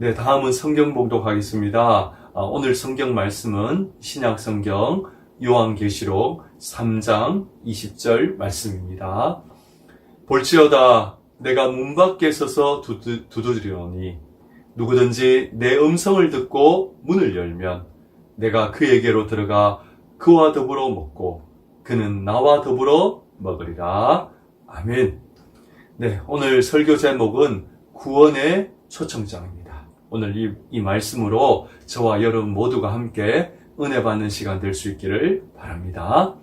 네, 다음은 성경 봉독하겠습니다. 오늘 성경 말씀은 신약 성경 요한계시록 3장 20절 말씀입니다. 볼지어다 내가 문 밖에 서서 두드리노니 누구든지 내 음성을 듣고 문을 열면 내가 그에게로 들어가 그와 더불어 먹고 그는 나와 더불어 먹으리라. 아멘. 네, 오늘 설교 제목은 구원의 초청장입니다. 오늘 이 말씀으로 저와 여러분 모두가 함께 은혜 받는 시간 될 수 있기를 바랍니다.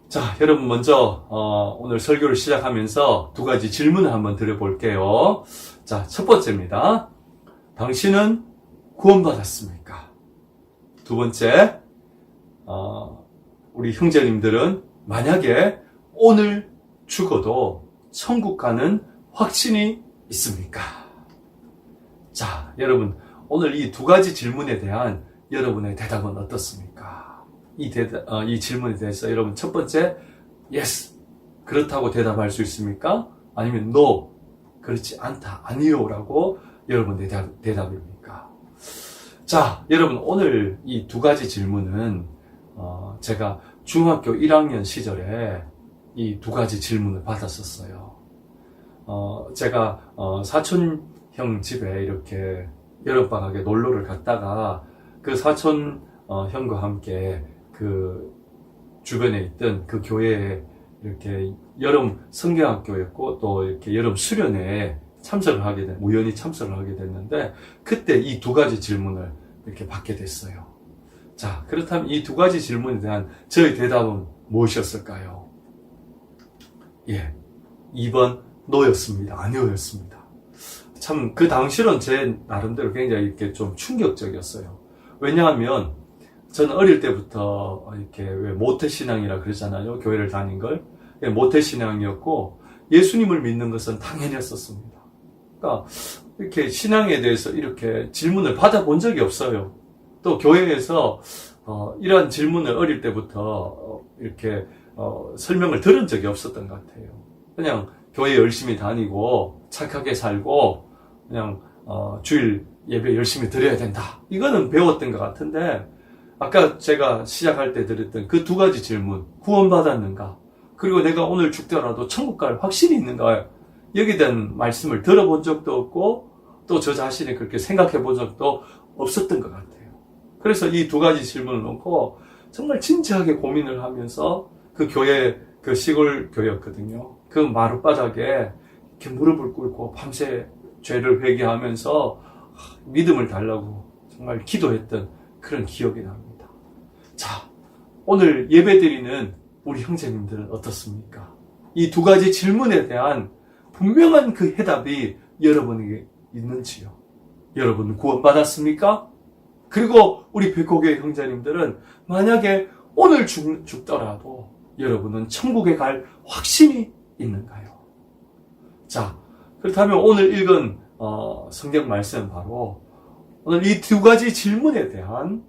자, 여러분 먼저 오늘 설교를 시작하면서 두 가지 질문을 한번 드려볼게요. 자, 첫 번째입니다. 당신은 구원받았습니까? 두 번째, 우리 형제님들은 만약에 오늘 죽어도 천국 가는 확신이 있습니까? 자, 여러분 오늘 이 두 가지 질문에 대한 여러분의 대답은 어떻습니까? 이 질문에 대해서 여러분 첫 번째, yes, 그렇다고 대답할 수 있습니까? 아니면 no, 그렇지 않다, 아니요 라고 여러분의 대답입니까? 자, 여러분 오늘 이 두 가지 질문은 제가 중학교 1학년 시절에 이 두 가지 질문을 받았었어요. 제가 사촌 형 집에 이렇게 여름방학에 놀러를 갔다가 그 사촌 형과 함께 그 주변에 있던 그 교회에 이렇게 여름 성경학교였고 또 이렇게 여름 수련회에 우연히 참석을 하게 됐는데 그때 이 두 가지 질문을 이렇게 받게 됐어요. 자, 그렇다면 이 두 가지 질문에 대한 저의 대답은 무엇이었을까요? 예, 2번 노였습니다. 아니오였습니다. 참 그 당시로는 제 나름대로 굉장히 이렇게 좀 충격적이었어요. 왜냐하면 저는 어릴 때부터 이렇게 왜 모태신앙이라 그러잖아요. 교회를 다닌 걸. 모태신앙이었고 예수님을 믿는 것은 당연했었습니다. 그러니까 이렇게 신앙에 대해서 이렇게 질문을 받아본 적이 없어요. 또 교회에서 이러한 질문을 어릴 때부터 이렇게 설명을 들은 적이 없었던 것 같아요. 그냥 교회 열심히 다니고 착하게 살고 그냥 주일 예배 열심히 드려야 된다. 이거는 배웠던 것 같은데 아까 제가 시작할 때 드렸던 그 두 가지 질문, 구원받았는가? 그리고 내가 오늘 죽더라도 천국 갈 확신이 있는가? 여기에 대한 말씀을 들어본 적도 없고 또 저 자신이 그렇게 생각해 본 적도 없었던 것 같아요. 그래서 이 두 가지 질문을 놓고 정말 진지하게 고민을 하면서 그 교회, 그 시골 교회였거든요. 그 마룻바닥에 이렇게 무릎을 꿇고 밤새 죄를 회개하면서 믿음을 달라고 정말 기도했던 그런 기억이 납니다. 자, 오늘 예배드리는 우리 형제님들은 어떻습니까? 이 두 가지 질문에 대한 분명한 그 해답이 여러분에게 있는지요? 여러분 구원받았습니까? 그리고 우리 백호교회 형제님들은 만약에 오늘 죽더라도 여러분은 천국에 갈 확신이 있는가요? 자, 그렇다면 오늘 읽은 성경 말씀은 바로 오늘 이 두 가지 질문에 대한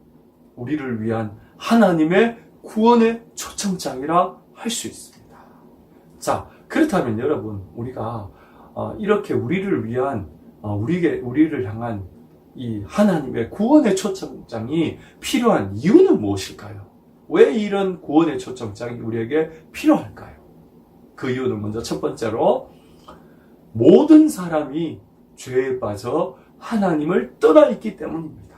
우리를 위한 하나님의 구원의 초청장이라 할 수 있습니다. 자, 그렇다면 여러분 우리가 이렇게 우리를 위한 우리를 향한 이 하나님의 구원의 초청장이 필요한 이유는 무엇일까요? 왜 이런 구원의 초청장이 우리에게 필요할까요? 그 이유는 먼저 첫 번째로 모든 사람이 죄에 빠져 하나님을 떠나 있기 때문입니다.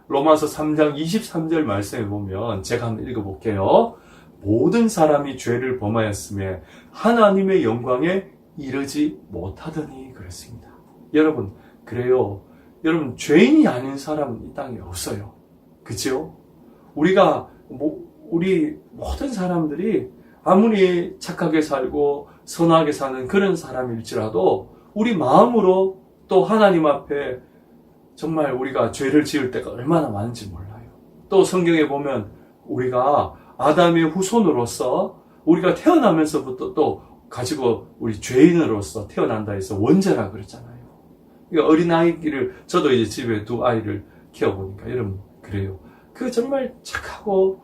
로마서 3장 23절 말씀에 보면 제가 한번 읽어볼게요. 모든 사람이 죄를 범하였음에 하나님의 영광에 이르지 못하더니 그랬습니다. 여러분, 그래요. 여러분, 죄인이 아닌 사람은 이 땅에 없어요. 그죠? 우리 모든 사람들이 아무리 착하게 살고 선하게 사는 그런 사람일지라도 우리 마음으로 또 하나님 앞에 정말 우리가 죄를 지을 때가 얼마나 많은지 몰라요. 또 성경에 보면 우리가 아담의 후손으로서 우리가 태어나면서부터 또 가지고 우리 죄인으로서 태어난다 해서 원죄라 그랬잖아요. 그러니까 어린아이를 저도 이제 집에 두 아이를 키워보니까 여러분 그래요. 그 정말 착하고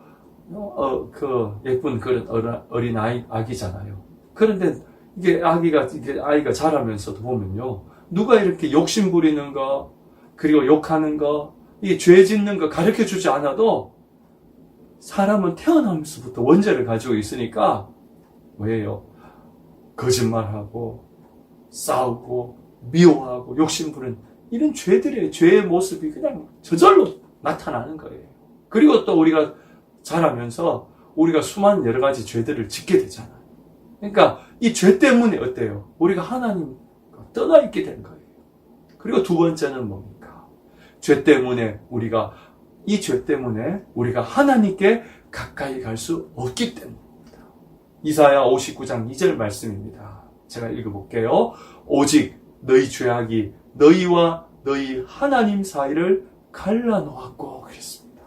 그 예쁜 그런 어린 아기잖아요. 그런데 이게 아이가 자라면서도 보면요, 누가 이렇게 욕심 부리는 거, 그리고 욕하는 거, 이 죄 짓는 거 가르쳐 주지 않아도 사람은 태어나면서부터 원죄를 가지고 있으니까 뭐예요? 거짓말하고 싸우고 미워하고 욕심 부리는 이런 죄의 모습이 그냥 저절로 나타나는 거예요. 그리고 또 우리가 자라면서 우리가 수많은 여러 가지 죄들을 짓게 되잖아요. 그러니까 이 죄 때문에 어때요? 우리가 하나님과 떠나 있게 된 거예요. 그리고 두 번째는 뭡니까? 죄 때문에 우리가 하나님께 가까이 갈 수 없기 때문입니다. 이사야 59장 2절 말씀입니다. 제가 읽어볼게요. 오직 너희 죄악이 너희와 너희 하나님 사이를 갈라놓았고 그랬습니다.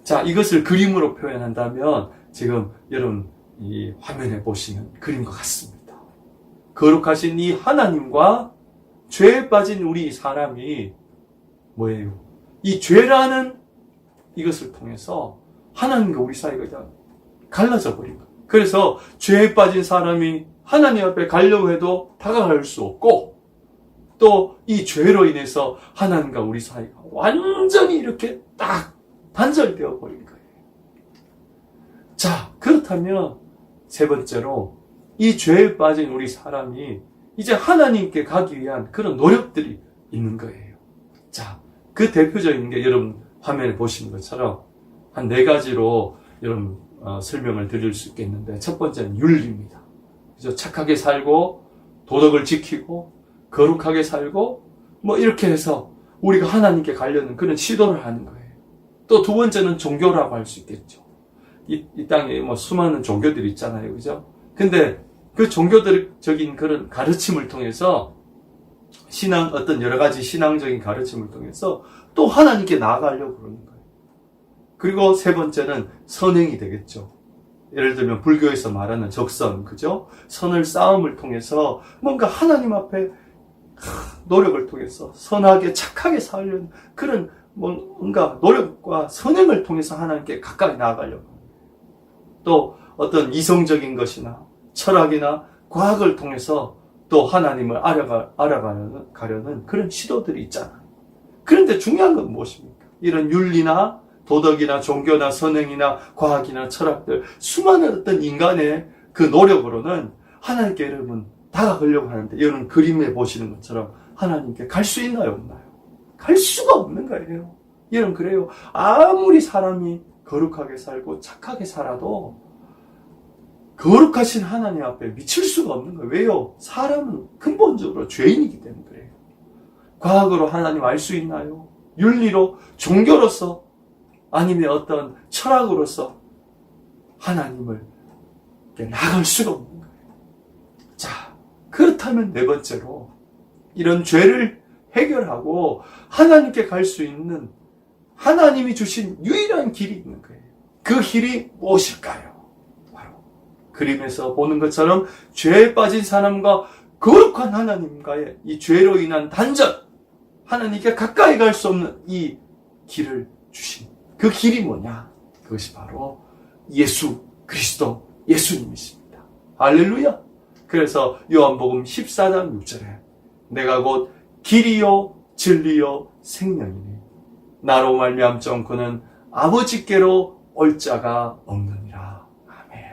자, 이것을 그림으로 표현한다면 지금 여러분 이 화면에 보시는 그림과 같습니다. 거룩하신 이 하나님과 죄에 빠진 우리 사람이 뭐예요? 이 죄라는 이것을 통해서 하나님과 우리 사이가 그냥 갈라져 버린 거예요. 그래서 죄에 빠진 사람이 하나님 앞에 가려고 해도 다가갈 수 없고, 또 이 죄로 인해서 하나님과 우리 사이가 완전히 이렇게 딱 단절되어 버린 거예요. 자, 그렇다면 세 번째로 이 죄에 빠진 우리 사람이 이제 하나님께 가기 위한 그런 노력들이 있는 거예요. 자, 그 대표적인 게 여러분 화면에 보시는 것처럼 한 4가지로 여러분 설명을 드릴 수 있겠는데, 첫 번째는 윤리입니다. 그죠? 착하게 살고 도덕을 지키고 거룩하게 살고 뭐 이렇게 해서 우리가 하나님께 가려는 그런 시도를 하는 거예요. 또 두 번째는 종교라고 할 수 있겠죠. 이 땅에 뭐 수많은 종교들이 있잖아요. 그죠? 근데 그 종교적인 그런 가르침을 통해서 어떤 여러 가지 신앙적인 가르침을 통해서 또 하나님께 나아가려고 그러는 거예요. 그리고 세 번째는 선행이 되겠죠. 예를 들면 불교에서 말하는 적선, 그죠? 선을 쌓음을 통해서 뭔가 하나님 앞에 노력을 통해서 선하게 착하게 살려는 그런 뭔가 노력과 선행을 통해서 하나님께 가까이 나아가려고 합니다. 또 어떤 이성적인 것이나 철학이나 과학을 통해서 또 하나님을 알아가려는 그런 시도들이 있잖아요. 그런데 중요한 건 무엇입니까? 이런 윤리나 도덕이나 종교나 선행이나 과학이나 철학들, 수많은 어떤 인간의 그 노력으로는 하나님께 여러분 다가가려고 하는데, 여러분 그림에 보시는 것처럼 하나님께 갈 수 있나요, 없나요? 갈 수가 없는 거예요. 여러분 그래요. 아무리 사람이 거룩하게 살고 착하게 살아도 거룩하신 하나님 앞에 미칠 수가 없는 거예요. 왜요? 사람은 근본적으로 죄인이기 때문에 그래요. 과학으로 하나님 알 수 있나요? 윤리로, 종교로서, 아니면 어떤 철학으로서 하나님을 나갈 수가 없는 거예요. 자, 그렇다면 네 번째로 이런 죄를 해결하고 하나님께 갈 수 있는 하나님이 주신 유일한 길이 있는 거예요. 그 길이 무엇일까요? 바로 그림에서 보는 것처럼 죄에 빠진 사람과 거룩한 하나님과의 이 죄로 인한 단절, 하나님께 가까이 갈 수 없는 이 길을 주신 그 길이 뭐냐? 그것이 바로 예수 그리스도 예수님이십니다. 할렐루야! 그래서 요한복음 14장 6절에 내가 곧 길이요 진리요 생명이니 나로 말미암정 그는 아버지께로 올 자가 없느니라. 아멘.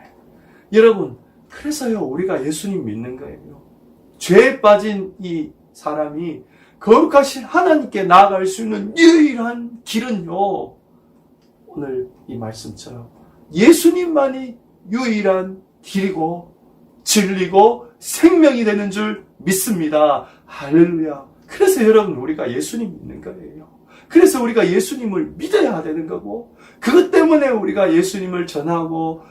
여러분, 그래서요 우리가 예수님 믿는 거예요. 죄에 빠진 이 사람이 거룩하신 하나님께 나아갈 수 있는 유일한 길은요, 오늘 이 말씀처럼 예수님만이 유일한 길이고 진리고 생명이 되는 줄 믿습니다. 할렐루야. 그래서 여러분 우리가 예수님 믿는 거예요. 그래서 우리가 예수님을 믿어야 되는 거고, 그것 때문에 우리가 예수님을 전하고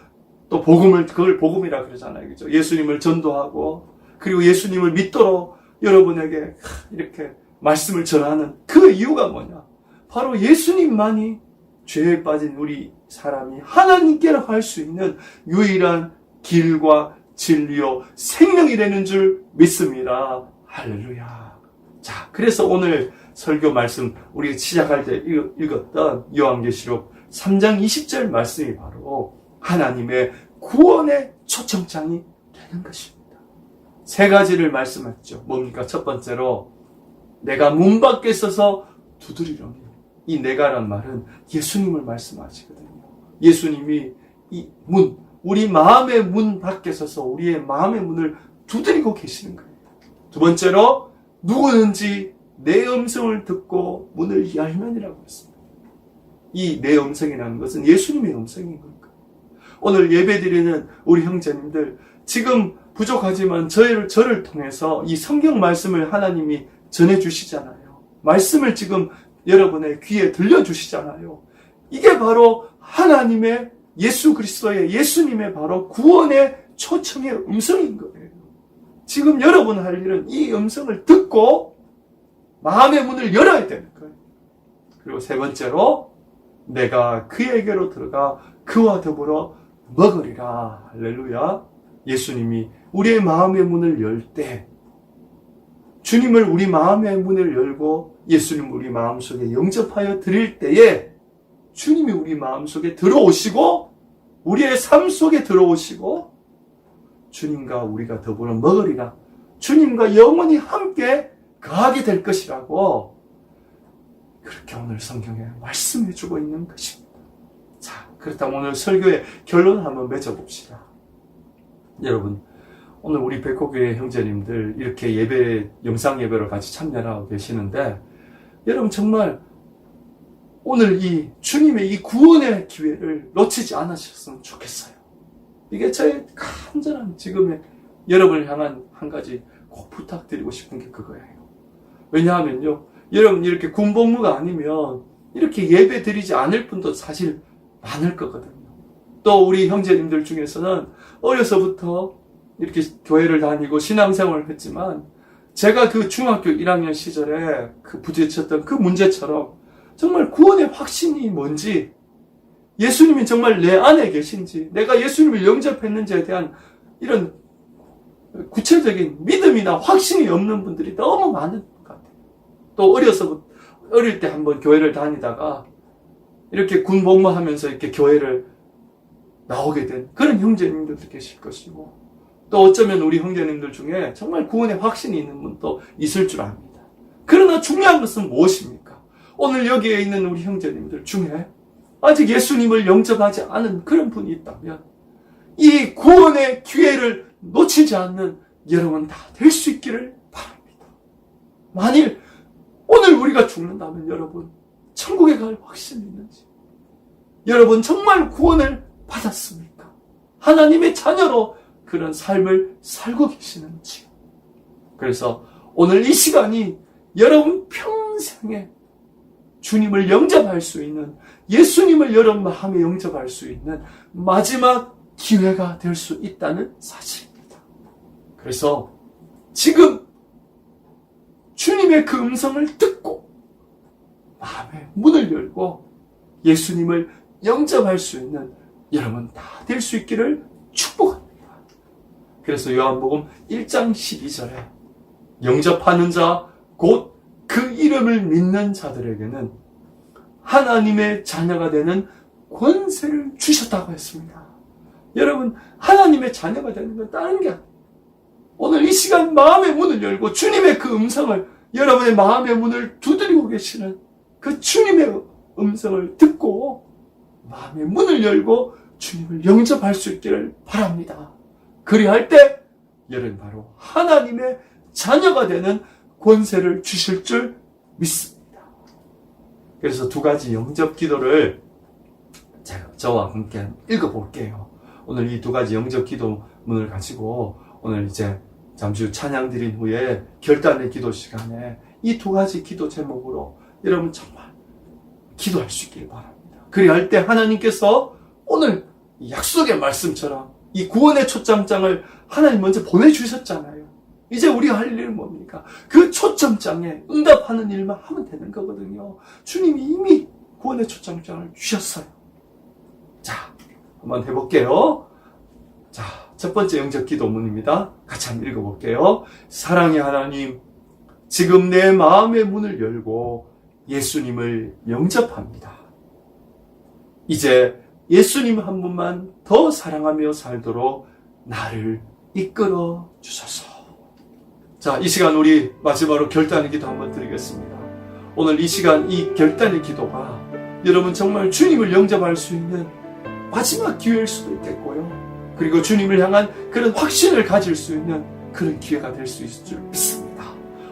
또 그걸 복음이라 그러잖아요. 그죠? 예수님을 전도하고 그리고 예수님을 믿도록 여러분에게 이렇게 말씀을 전하는 그 이유가 뭐냐? 바로 예수님만이 죄에 빠진 우리 사람이 하나님께로 갈 수 있는 유일한 길과 진리요 생명이 되는 줄 믿습니다. 할렐루야. 자, 그래서 오늘 설교 말씀 우리 시작할 때 읽었던 요한계시록 3장 20절 말씀이 바로 하나님의 구원의 초청장이 되는 것입니다. 세 가지를 말씀했죠. 뭡니까? 첫 번째로 내가 문 밖에 서서 두드리려니. 이 내가란 말은 예수님을 말씀하시거든요. 예수님이 이 문, 우리 마음의 문 밖에 서서 우리의 마음의 문을 두드리고 계시는 거예요. 두 번째로 누구든지 내 음성을 듣고 문을 열면이라고 했습니다. 이 내 음성이라는 것은 예수님의 음성인 겁니다. 오늘 예배드리는 우리 형제님들, 지금 부족하지만 저를 통해서 이 성경 말씀을 하나님이 전해주시잖아요. 말씀을 지금 여러분의 귀에 들려주시잖아요. 이게 바로 하나님의 예수 그리스도의 예수님의 바로 구원의 초청의 음성인 거예요. 지금 여러분 할 일은 이 음성을 듣고 마음의 문을 열어야 되는 거예요. 그리고 세 번째로 내가 그에게로 들어가 그와 더불어 먹으리라. 할렐루야. 예수님이 우리의 마음의 문을 열 때, 주님을 우리 마음의 문을 열고 예수님을 우리 마음속에 영접하여 드릴 때에 주님이 우리 마음속에 들어오시고 우리의 삶 속에 들어오시고 주님과 우리가 더불어 먹으리라. 주님과 영원히 함께 거하게 될 것이라고 그렇게 오늘 성경에 말씀해 주고 있는 것입니다. 자, 그렇다면 오늘 설교의 결론을 한번 맺어봅시다. 여러분, 오늘 우리 백호교회 형제님들 이렇게 예배, 영상 예배를 같이 참여하고 계시는데 여러분 정말 오늘 이 주님의 이 구원의 기회를 놓치지 않으셨으면 좋겠어요. 이게 저의 간절한 지금의 여러분을 향한 한 가지 꼭 부탁드리고 싶은 게 그거예요. 왜냐하면요, 여러분 이렇게 군복무가 아니면 이렇게 예배 드리지 않을 분도 사실 많을 거거든요. 또 우리 형제님들 중에서는 어려서부터 이렇게 교회를 다니고 신앙생활을 했지만 제가 그 중학교 1학년 시절에 그 부딪혔던 그 문제처럼 정말 구원의 확신이 뭔지, 예수님이 정말 내 안에 계신지, 내가 예수님을 영접했는지에 대한 이런 구체적인 믿음이나 확신이 없는 분들이 너무 많은 것 같아요. 또 어릴 때 한번 교회를 다니다가 이렇게 군복무하면서 이렇게 교회를 나오게 된 그런 형제님들도 계실 것이고, 또 어쩌면 우리 형제님들 중에 정말 구원의 확신이 있는 분도 있을 줄 압니다. 그러나 중요한 것은 무엇입니까? 오늘 여기에 있는 우리 형제님들 중에 아직 예수님을 영접하지 않은 그런 분이 있다면 이 구원의 기회를 놓치지 않는 여러분 다 될 수 있기를 바랍니다. 만일 오늘 우리가 죽는다면 여러분 천국에 갈 확신이 있는지, 여러분 정말 구원을 받았습니까? 하나님의 자녀로 그런 삶을 살고 계시는지. 그래서 오늘 이 시간이 여러분 평생에 주님을 영접할 수 있는, 예수님을 여러분 마음에 영접할 수 있는 마지막 기회가 될 수 있다는 사실입니다. 그래서 지금 주님의 그 음성을 듣고 마음의 문을 열고 예수님을 영접할 수 있는 여러분 다 될 수 있기를 축복합니다. 그래서 요한복음 1장 12절에 영접하는 자, 곧 그 이름을 믿는 자들에게는 하나님의 자녀가 되는 권세를 주셨다고 했습니다. 여러분, 하나님의 자녀가 되는 건 다른 게 아니에요. 오늘 이 시간 마음의 문을 열고 주님의 그 음성을, 여러분의 마음의 문을 두드리고 계시는 그 주님의 음성을 듣고 마음의 문을 열고 주님을 영접할 수 있기를 바랍니다. 그리할 때 여러분 바로 하나님의 자녀가 되는 권세를 주실 줄 믿습니다. 그래서 두 가지 영접 기도를 제가 저와 함께 읽어볼게요. 오늘 이 두 가지 영접 기도문을 가지고 오늘 이제 잠시 후 찬양 드린 후에 결단의 기도 시간에 이 두 가지 기도 제목으로 여러분 정말 기도할 수 있길 바랍니다. 그리할 때 하나님께서 오늘 약속의 말씀처럼 이 구원의 초점장을 하나님 먼저 보내주셨잖아요. 이제 우리가 할 일은 뭡니까? 그 초점장에 응답하는 일만 하면 되는 거거든요. 주님이 이미 구원의 초점장을 주셨어요. 자, 한번 해볼게요. 자, 첫 번째 영접 기도문입니다. 같이 한번 읽어볼게요. 사랑의 하나님, 지금 내 마음의 문을 열고 예수님을 영접합니다. 이제 예수님 한 분만 더 사랑하며 살도록 나를 이끌어 주소서. 자, 이 시간 우리 마지막으로 결단의 기도 한번 드리겠습니다. 오늘 이 시간 이 결단의 기도가 여러분 정말 주님을 영접할 수 있는 마지막 기회일 수도 있겠고요. 그리고 주님을 향한 그런 확신을 가질 수 있는 그런 기회가 될 수 있을 줄 믿습니다.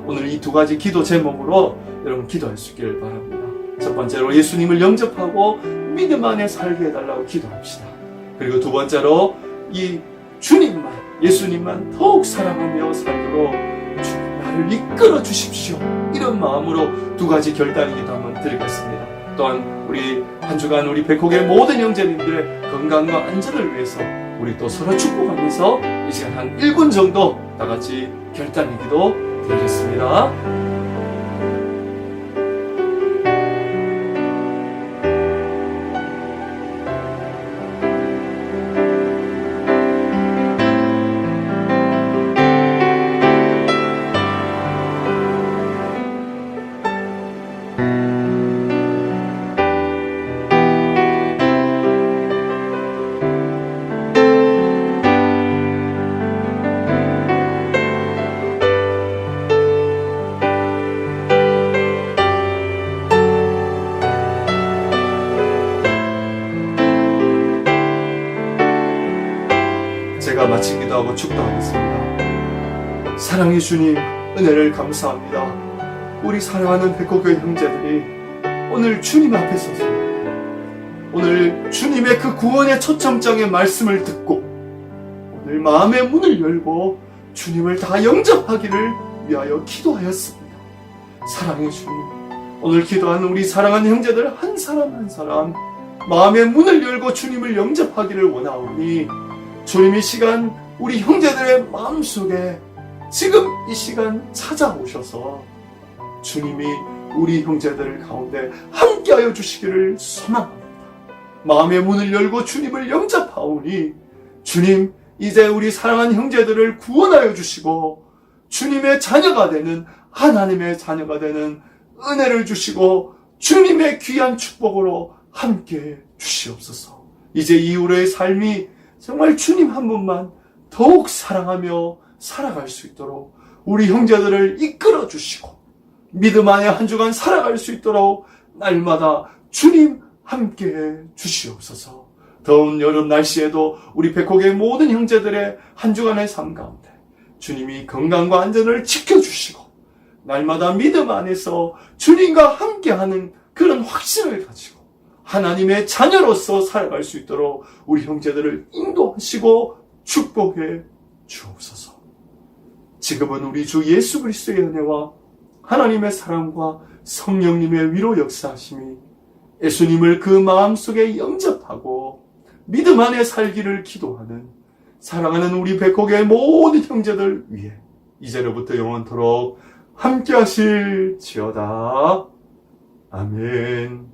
오늘 이 두 가지 기도 제목으로 여러분 기도할 수 있기를 바랍니다. 첫 번째로 예수님을 영접하고 믿음 안에 살게 해달라고 기도합시다. 그리고 두 번째로 이 주님만, 예수님만 더욱 사랑하며 살도록 주님 나를 이끌어 주십시오. 이런 마음으로 두 가지 결단이기도 한번 드리겠습니다. 또한 우리 한 주간 우리 백호의 모든 형제님들의 건강과 안전을 위해서 우리 또 서로 축복하면서 이 시간 한 1분 정도 다 같이 결단의 기도 드리겠습니다. 제가 마친 기도하고 축도하겠습니다. 사랑의 주님, 은혜를 감사합니다. 우리 사랑하는 백호교회 형제들이 오늘 주님 앞에 서서 오늘 주님의 그 구원의 초청장의 말씀을 듣고 오늘 마음의 문을 열고 주님을 다 영접하기를 위하여 기도하였습니다. 사랑의 주님, 오늘 기도하는 우리 사랑하는 형제들 한 사람 한 사람 마음의 문을 열고 주님을 영접하기를 원하오니 주님 이 시간 우리 형제들의 마음속에 지금 이 시간 찾아오셔서 주님이 우리 형제들 가운데 함께하여 주시기를 소망합니다. 마음의 문을 열고 주님을 영접하오니 주님 이제 우리 사랑하는 형제들을 구원하여 주시고 주님의 자녀가 되는 하나님의 자녀가 되는 은혜를 주시고 주님의 귀한 축복으로 함께해 주시옵소서. 이제 이후로의 삶이 정말 주님 한 분만 더욱 사랑하며 살아갈 수 있도록 우리 형제들을 이끌어 주시고 믿음 안에 한 주간 살아갈 수 있도록 날마다 주님 함께해 주시옵소서. 더운 여름 날씨에도 우리 백호의 모든 형제들의 한 주간의 삶 가운데 주님이 건강과 안전을 지켜주시고 날마다 믿음 안에서 주님과 함께하는 그런 확신을 가지고 하나님의 자녀로서 살아갈 수 있도록 우리 형제들을 인도하시고 축복해 주옵소서. 지금은 우리 주 예수 그리스도의 은혜와 하나님의 사랑과 성령님의 위로 역사하심이 예수님을 그 마음속에 영접하고 믿음 안에 살기를 기도하는 사랑하는 우리 백호의 모든 형제들 위해 이제로부터 영원토록 함께 하실지어다. 아멘.